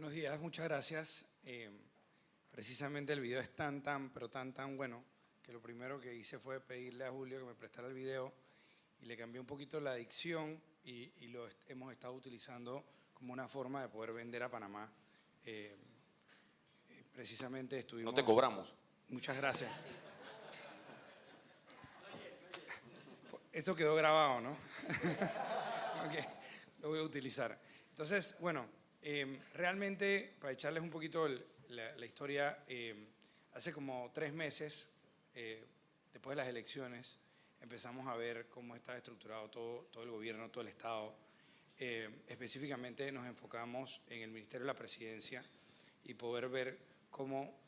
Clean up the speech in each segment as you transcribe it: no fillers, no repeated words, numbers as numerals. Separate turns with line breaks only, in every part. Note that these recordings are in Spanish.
Buenos días, muchas gracias. Precisamente el video es tan bueno que lo primero que hice fue pedirle a Julio que me prestara el video y le cambié un poquito la dicción y lo hemos estado utilizando como una forma de poder vender a Panamá. Precisamente estuvimos…
No te cobramos.
Muchas gracias. Esto quedó grabado, ¿no? Ok, lo voy a utilizar. Entonces, bueno, realmente, para echarles un poquito la historia, hace como 3 meses, después de las elecciones, empezamos a ver cómo está estructurado todo el gobierno, todo el Estado. Específicamente nos enfocamos en el Ministerio de la Presidencia y poder ver cómo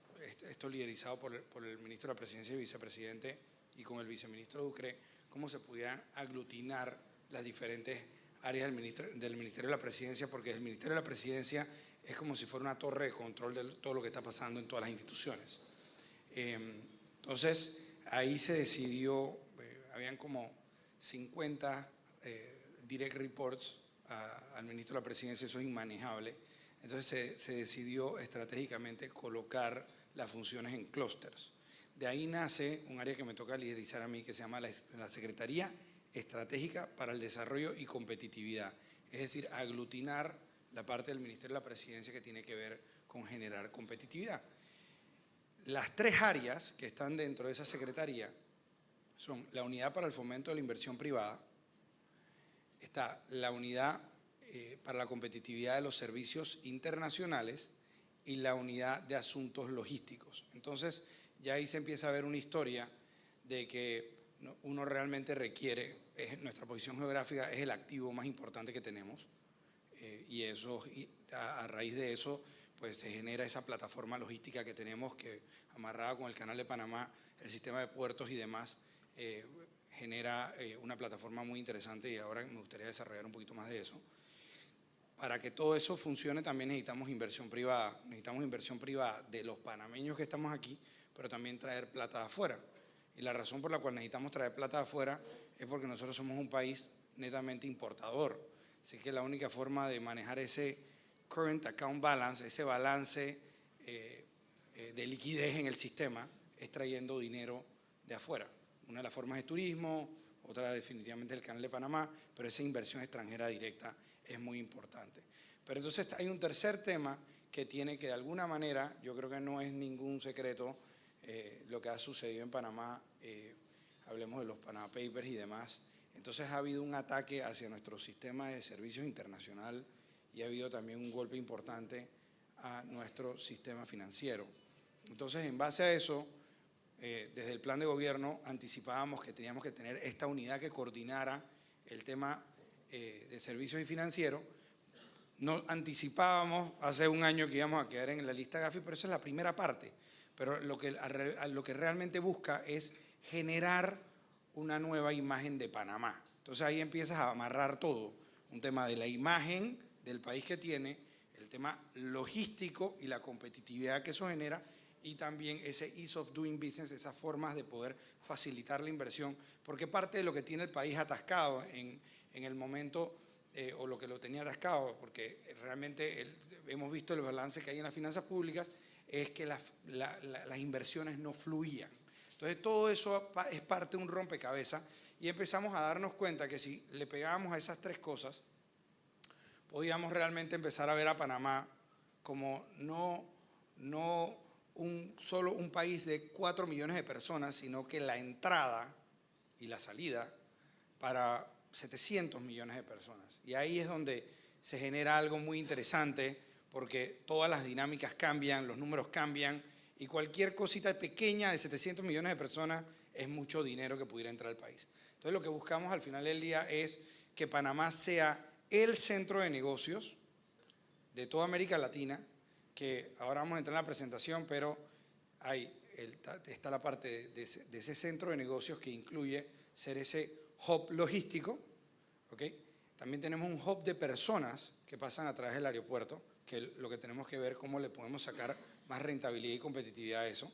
esto liderizado por el Ministro de la Presidencia y Vicepresidente y con el Viceministro Ducre, cómo se pudieran aglutinar las diferentes áreas del Ministerio de la Presidencia, porque el Ministerio de la Presidencia es como si fuera una torre de control de todo lo que está pasando en todas las instituciones. Entonces, ahí se decidió, habían como 50 direct reports al Ministro de la Presidencia, eso es inmanejable. Entonces se decidió estratégicamente colocar las funciones en clústeres. De ahí nace un área que me toca liderizar a mí, que se llama la Secretaría Estratégica para el Desarrollo y Competitividad. Es decir, aglutinar la parte del Ministerio de la Presidencia que tiene que ver con generar competitividad. Las 3 áreas que están dentro de esa secretaría son la Unidad para el Fomento de la Inversión Privada, está la Unidad para la Competitividad de los Servicios Internacionales y la Unidad de Asuntos Logísticos. Entonces, ya ahí se empieza a ver una historia de que uno realmente requiere, nuestra posición geográfica es el activo más importante que tenemos y eso, a raíz de eso, pues se genera esa plataforma logística que tenemos que amarrada con el Canal de Panamá, el sistema de puertos y demás, genera una plataforma muy interesante y ahora me gustaría desarrollar un poquito más de eso. Para que todo eso funcione también necesitamos inversión privada de los panameños que estamos aquí, pero también traer plata de afuera. Y la razón por la cual necesitamos traer plata de afuera es porque nosotros somos un país netamente importador. Así que la única forma de manejar ese current account balance, ese balance de liquidez en el sistema, es trayendo dinero de afuera. Una de las formas es turismo, otra definitivamente el Canal de Panamá, pero esa inversión extranjera directa es muy importante. Pero entonces hay un tercer tema que tiene que de alguna manera, yo creo que no es ningún secreto, lo que ha sucedido en Panamá, hablemos de los Panama Papers y demás. Entonces ha habido un ataque hacia nuestro sistema de servicios internacional y ha habido también un golpe importante a nuestro sistema financiero. Entonces, en base a eso, desde el plan de gobierno anticipábamos que teníamos que tener esta unidad que coordinara el tema de servicios y financieros. No anticipábamos hace un año que íbamos a quedar en la lista Gafi, pero esa es la primera parte. Pero lo que realmente busca es generar una nueva imagen de Panamá. Entonces ahí empiezas a amarrar todo, un tema de la imagen del país que tiene, el tema logístico y la competitividad que eso genera y también ese ease of doing business, esas formas de poder facilitar la inversión, porque parte de lo que tiene el país atascado en el momento o lo que lo tenía atascado, porque realmente hemos visto el balance que hay en las finanzas públicas, es que las inversiones no fluían. Entonces todo eso es parte de un rompecabezas y empezamos a darnos cuenta que si le pegábamos a esas 3 cosas, podíamos realmente empezar a ver a Panamá como no solo un país de 4 millones de personas, sino que la entrada y la salida para 700 millones de personas. Y ahí es donde se genera algo muy interesante porque todas las dinámicas cambian, los números cambian y cualquier cosita pequeña de 700 millones de personas es mucho dinero que pudiera entrar al país. Entonces lo que buscamos al final del día es que Panamá sea el centro de negocios de toda América Latina, que ahora vamos a entrar en la presentación, pero está la parte de ese centro de negocios que incluye ser ese hub logístico, ¿okay? También tenemos un hub de personas que pasan a través del aeropuerto, que lo que tenemos que ver cómo le podemos sacar más rentabilidad y competitividad a eso.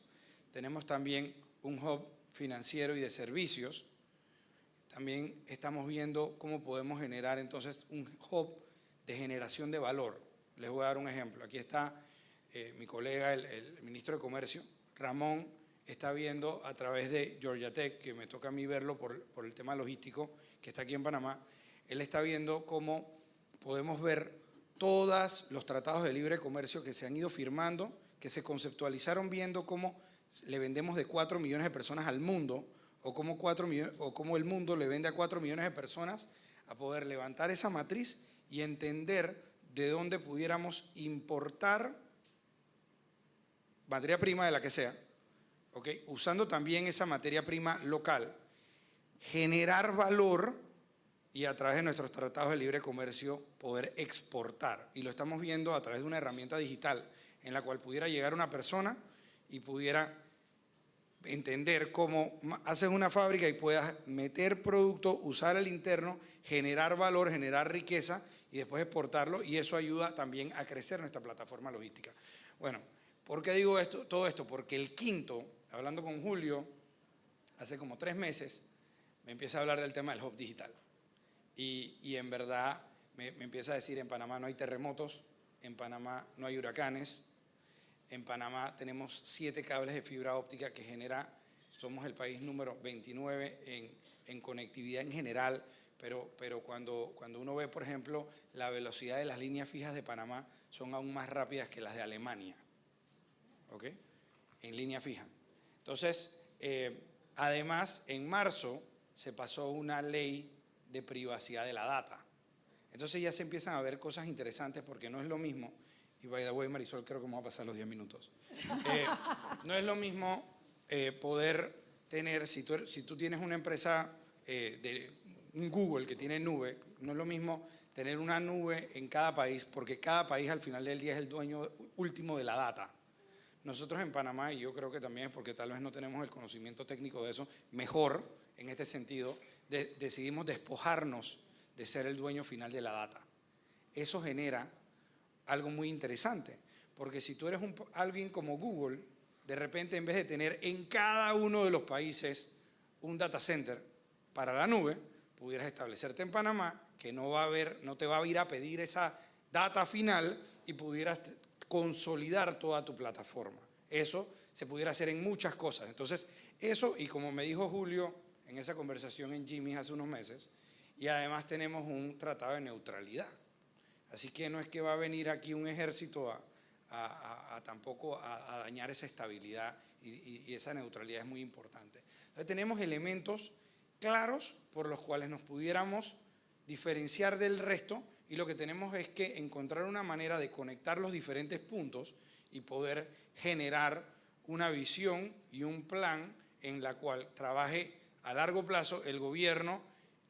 Tenemos también un hub financiero y de servicios. También estamos viendo cómo podemos generar entonces un hub de generación de valor. Les voy a dar un ejemplo. Aquí está mi colega, el ministro de Comercio, Ramón, está viendo a través de Georgia Tech, que me toca a mí verlo por el tema logístico, que está aquí en Panamá. Él está viendo cómo podemos ver todos los tratados de libre comercio que se han ido firmando, que se conceptualizaron viendo cómo le vendemos de 4 millones de personas al mundo, o cómo el mundo le vende a 4 millones de personas, a poder levantar esa matriz y entender de dónde pudiéramos importar materia prima de la que sea, ¿okay? Usando también esa materia prima local, generar valor y a través de nuestros tratados de libre comercio poder exportar. Y lo estamos viendo a través de una herramienta digital en la cual pudiera llegar una persona y pudiera entender cómo haces una fábrica y puedas meter producto, usar el interno, generar valor, generar riqueza y después exportarlo, y eso ayuda también a crecer nuestra plataforma logística. Bueno, ¿por qué digo esto, todo esto? Porque el quinto, hablando con Julio, hace como 3 meses, me empieza a hablar del tema del hub digital. Y en verdad me empieza a decir, en Panamá no hay terremotos, en Panamá no hay huracanes, en Panamá tenemos 7 cables de fibra óptica que genera, somos el país número 29 en conectividad en general, pero cuando uno ve, por ejemplo, la velocidad de las líneas fijas de Panamá son aún más rápidas que las de Alemania, ¿ok? En línea fija. Entonces, además, en marzo se pasó una ley de privacidad de la data. Entonces ya se empiezan a ver cosas interesantes porque no es lo mismo, y by the way, Marisol, creo que vamos a pasar los 10 minutos. No es lo mismo poder tener, si tú tienes una empresa de un Google que tiene nube, no es lo mismo tener una nube en cada país, porque cada país al final del día es el dueño último de la data. Nosotros en Panamá, y yo creo que también es porque tal vez no tenemos el conocimiento técnico de eso, mejor en este sentido, decidimos despojarnos de ser el dueño final de la data. Eso genera algo muy interesante, porque si tú eres alguien como Google, de repente en vez de tener en cada uno de los países un data center para la nube, pudieras establecerte en Panamá, que no te va a ir a pedir esa data final y pudieras consolidar toda tu plataforma. Eso se pudiera hacer en muchas cosas. Entonces, eso, y como me dijo Julio en esa conversación en Jimmy hace unos meses, y además tenemos un tratado de neutralidad. Así que no es que va a venir aquí un ejército tampoco a dañar esa estabilidad y esa neutralidad es muy importante. Entonces tenemos elementos claros por los cuales nos pudiéramos diferenciar del resto y lo que tenemos es que encontrar una manera de conectar los diferentes puntos y poder generar una visión y un plan en la cual trabaje a largo plazo el gobierno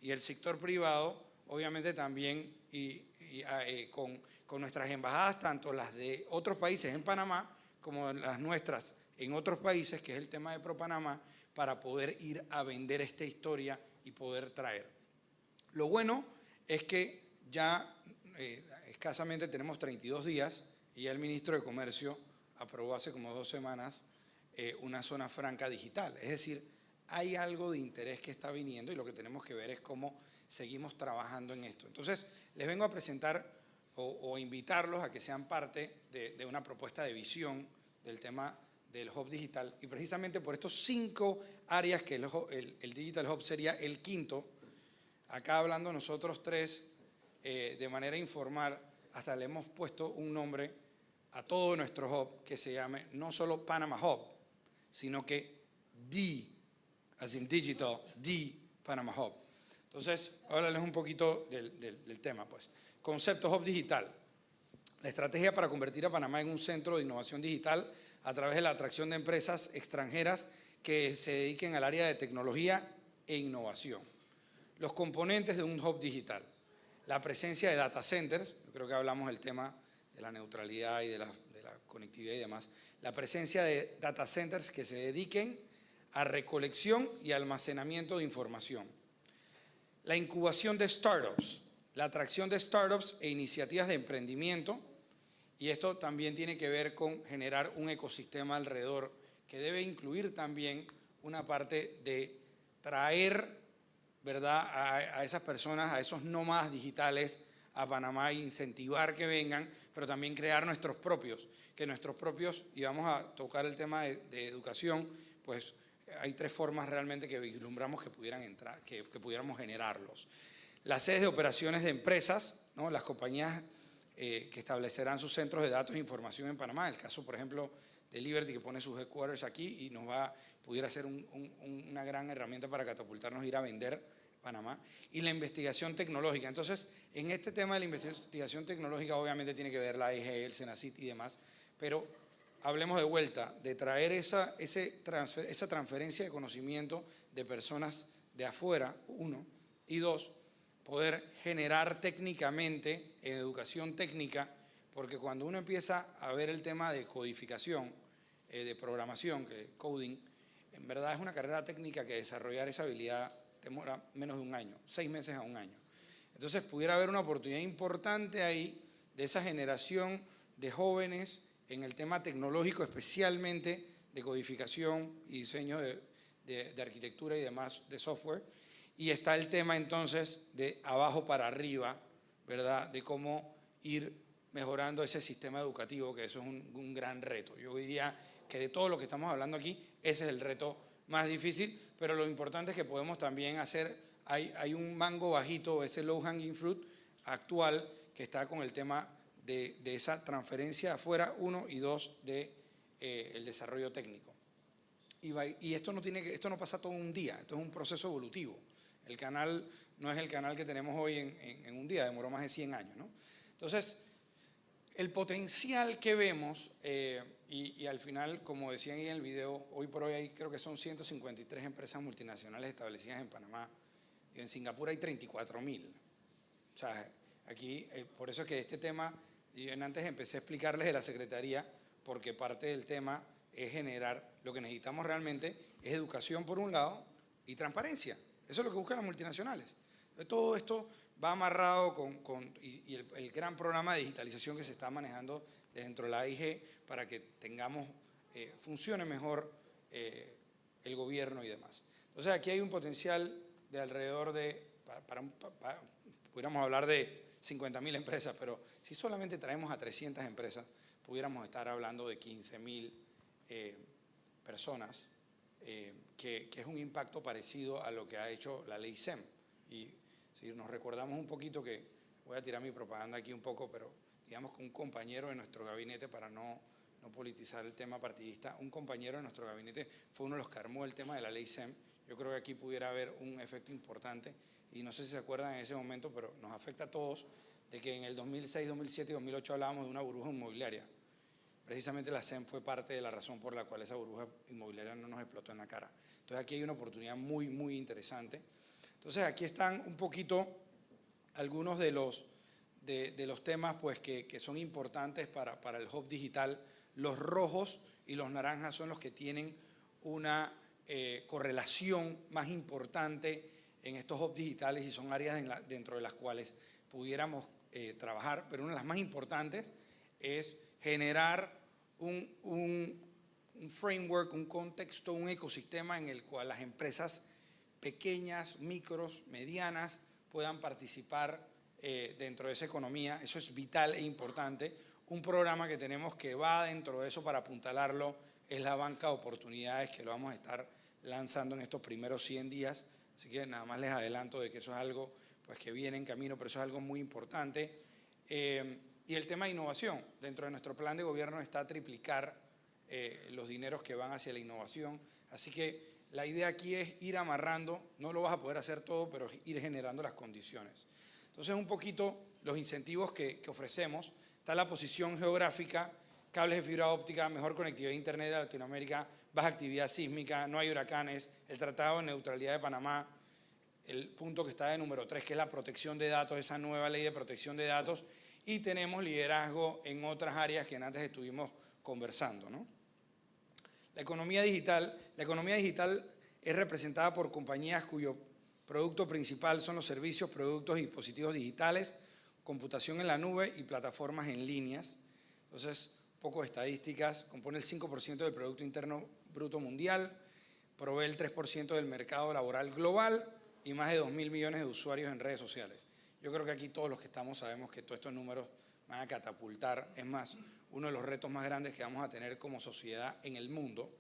y el sector privado, obviamente también con nuestras embajadas, tanto las de otros países en Panamá como las nuestras en otros países, que es el tema de ProPanamá, para poder ir a vender esta historia y poder traer. Lo bueno es que ya escasamente tenemos 32 días y ya el ministro de Comercio aprobó hace como 2 semanas una zona franca digital. Es decir, hay algo de interés que está viniendo y lo que tenemos que ver es cómo seguimos trabajando en esto. Entonces, les vengo a presentar o invitarlos a que sean parte de una propuesta de visión del tema del Hub Digital. Y precisamente por estos 5 áreas que el Digital Hub sería el quinto, acá hablando nosotros 3, de manera informal, hasta le hemos puesto un nombre a todo nuestro hub que se llame no solo Panama Hub, sino que as in digital, Panama Hub. Entonces, háblales un poquito del tema, pues. Concepto Hub Digital. La estrategia para convertir a Panamá en un centro de innovación digital a través de la atracción de empresas extranjeras que se dediquen al área de tecnología e innovación. Los componentes de un Hub Digital. La presencia de data centers, yo creo que hablamos del tema de la neutralidad y de la conectividad y demás. La presencia de data centers que se dediquen a recolección y almacenamiento de información. La incubación de startups, la atracción de startups e iniciativas de emprendimiento, y esto también tiene que ver con generar un ecosistema alrededor que debe incluir también una parte de traer, ¿verdad?, a esas personas, a esos nómadas digitales, a Panamá e incentivar que vengan, pero también crear nuestros propios, y vamos a tocar el tema de educación, pues hay 3 formas realmente que vislumbramos que pudieran entrar, que pudiéramos generarlos. Las sedes de operaciones de empresas, ¿no? Las compañías que establecerán sus centros de datos e información en Panamá, el caso, por ejemplo, de Liberty, que pone sus headquarters aquí y pudiera ser una gran herramienta para catapultarnos, ir a vender Panamá. Y la investigación tecnológica. Entonces, en este tema de la investigación tecnológica, obviamente tiene que ver la AIG, el Senacit y demás, pero hablemos de vuelta, de traer esa transferencia de conocimiento de personas de afuera, 1, y 2, poder generar técnicamente, en educación técnica, porque cuando uno empieza a ver el tema de codificación, de programación, que coding, en verdad es una carrera técnica que desarrollar esa habilidad demora menos de un año, 6 meses a un año. Entonces pudiera haber una oportunidad importante ahí de esa generación de jóvenes en el tema tecnológico, especialmente de codificación y diseño de arquitectura y demás de software. Y está el tema entonces de abajo para arriba, ¿verdad? De cómo ir mejorando ese sistema educativo, que eso es un gran reto. Yo diría que de todo lo que estamos hablando aquí, ese es el reto más difícil, pero lo importante es que podemos también hacer, hay un mango bajito, ese low hanging fruit actual, que está con el tema de esa transferencia afuera, 1, y 2, de el desarrollo técnico. Y esto no pasa todo un día, esto es un proceso evolutivo. El canal no es el canal que tenemos hoy en un día, demoró más de 100 años, ¿no? Entonces, el potencial que vemos, y al final, como decían ahí en el video, hoy por hoy creo que son 153 empresas multinacionales establecidas en Panamá, y en Singapur hay 34.000. O sea, aquí, por eso es que este tema, yo antes empecé a explicarles de la Secretaría, porque parte del tema es generar, lo que necesitamos realmente es educación por un lado y transparencia. Eso es lo que buscan las multinacionales. Entonces, todo esto va amarrado y el gran programa de digitalización que se está manejando dentro de la AIG para que funcione mejor el gobierno y demás. Entonces aquí hay un potencial de alrededor de, pudiéramos hablar de 50.000 empresas, pero si solamente traemos a 300 empresas, pudiéramos estar hablando de 15.000 personas, que es un impacto parecido a lo que ha hecho la ley SEM. Y si nos recordamos un poquito, que voy a tirar mi propaganda aquí un poco, pero digamos que un compañero de nuestro gabinete, para no politizar el tema partidista, un compañero de nuestro gabinete fue uno de los que armó el tema de la ley SEM. Yo creo que aquí pudiera haber un efecto importante, y no sé si se acuerdan en ese momento, pero nos afecta a todos, de que en el 2006, 2007 y 2008 hablábamos de una burbuja inmobiliaria. Precisamente la SEM fue parte de la razón por la cual esa burbuja inmobiliaria no nos explotó en la cara. Entonces aquí hay una oportunidad muy, muy interesante. Entonces aquí están un poquito algunos de los temas, pues, que son importantes para el hub digital. Los rojos y los naranjas son los que tienen una correlación más importante en estos hubs digitales, y son áreas dentro de las cuales pudiéramos trabajar, pero una de las más importantes es generar un framework, un contexto, un ecosistema en el cual las empresas pequeñas, micros, medianas puedan participar dentro de esa economía. Eso es vital e importante. Un programa que tenemos que va dentro de eso para apuntalarlo es la banca de oportunidades, que lo vamos a estar lanzando en estos primeros 100 días. Así que nada más les adelanto de que eso es algo, pues, que viene en camino, pero eso es algo muy importante. Y el tema de innovación. Dentro de nuestro plan de gobierno está triplicar los dineros que van hacia la innovación. Así que la idea aquí es ir amarrando, no lo vas a poder hacer todo, pero ir generando las condiciones. Entonces, un poquito los incentivos que ofrecemos. Está la posición geográfica, cables de fibra óptica, mejor conectividad a Internet de Latinoamérica, baja actividad sísmica, no hay huracanes, el Tratado de Neutralidad de Panamá, el punto que está de número 3, que es la protección de datos, esa nueva ley de protección de datos, y tenemos liderazgo en otras áreas que antes estuvimos conversando, ¿no? La economía digital es representada por compañías cuyo producto principal son los servicios, productos y dispositivos digitales, computación en la nube y plataformas en líneas. Entonces, poco de estadísticas, compone el 5% del Producto Interno Bruto Mundial, provee el 3% del mercado laboral global y más de 2.000 millones de usuarios en redes sociales. Yo creo que aquí todos los que estamos sabemos que todos estos números van a catapultar. Es más, uno de los retos más grandes que vamos a tener como sociedad en el mundo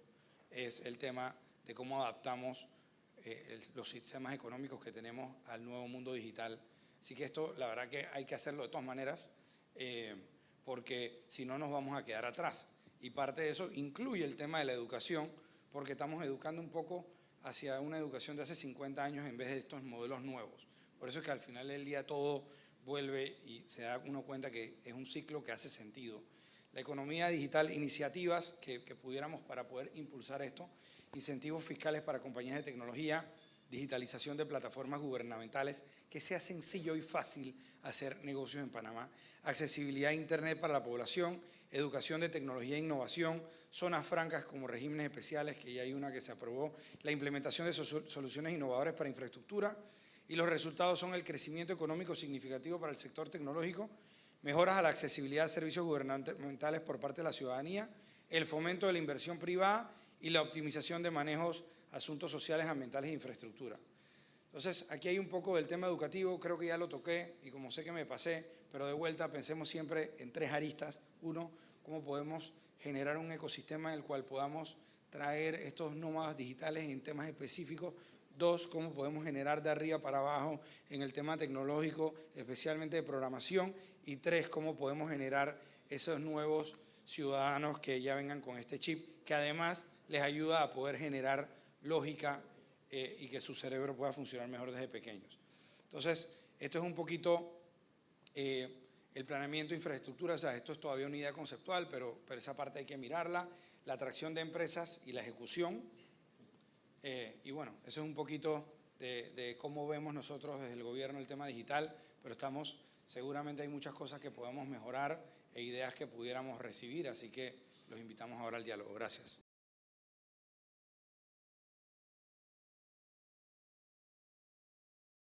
es el tema de cómo adaptamos los sistemas económicos que tenemos al nuevo mundo digital. Así que esto, la verdad que hay que hacerlo de todas maneras, porque si no nos vamos a quedar atrás. Y parte de eso incluye el tema de la educación, porque estamos educando un poco hacia una educación de hace 50 años en vez de estos modelos nuevos. Por eso es que al final del día todo vuelve y se da uno cuenta que es un ciclo que hace sentido. La economía digital, iniciativas que pudiéramos para poder impulsar esto, incentivos fiscales para compañías de tecnología, digitalización de plataformas gubernamentales, que sea sencillo y fácil hacer negocios en Panamá, accesibilidad a Internet para la población, educación de tecnología e innovación, zonas francas como regímenes especiales, que ya hay una que se aprobó, la implementación de soluciones innovadoras para infraestructura, y los resultados son el crecimiento económico significativo para el sector tecnológico, mejoras a la accesibilidad a servicios gubernamentales por parte de la ciudadanía, el fomento de la inversión privada y la optimización de manejos, asuntos sociales, ambientales e infraestructura. Entonces, aquí hay un poco del tema educativo, creo que ya lo toqué y como sé que me pasé, pero de vuelta pensemos siempre en tres aristas. Uno, cómo podemos generar un ecosistema en el cual podamos traer estos nómadas digitales en temas específicos. Dos, cómo podemos generar de arriba para abajo en el tema tecnológico, especialmente de programación. Y tres, cómo podemos generar esos nuevos ciudadanos que ya vengan con este chip, que además les ayuda a poder generar lógica y que su cerebro pueda funcionar mejor desde pequeños. Entonces, esto es un poquito el planeamiento de infraestructura. O sea, esto es todavía una idea conceptual, pero esa parte hay que mirarla. La atracción de empresas y la ejecución. Y bueno, eso es un poquito de cómo vemos nosotros desde el gobierno el tema digital, pero seguramente hay muchas cosas que podemos mejorar e ideas que pudiéramos recibir, así que los invitamos ahora al diálogo. Gracias.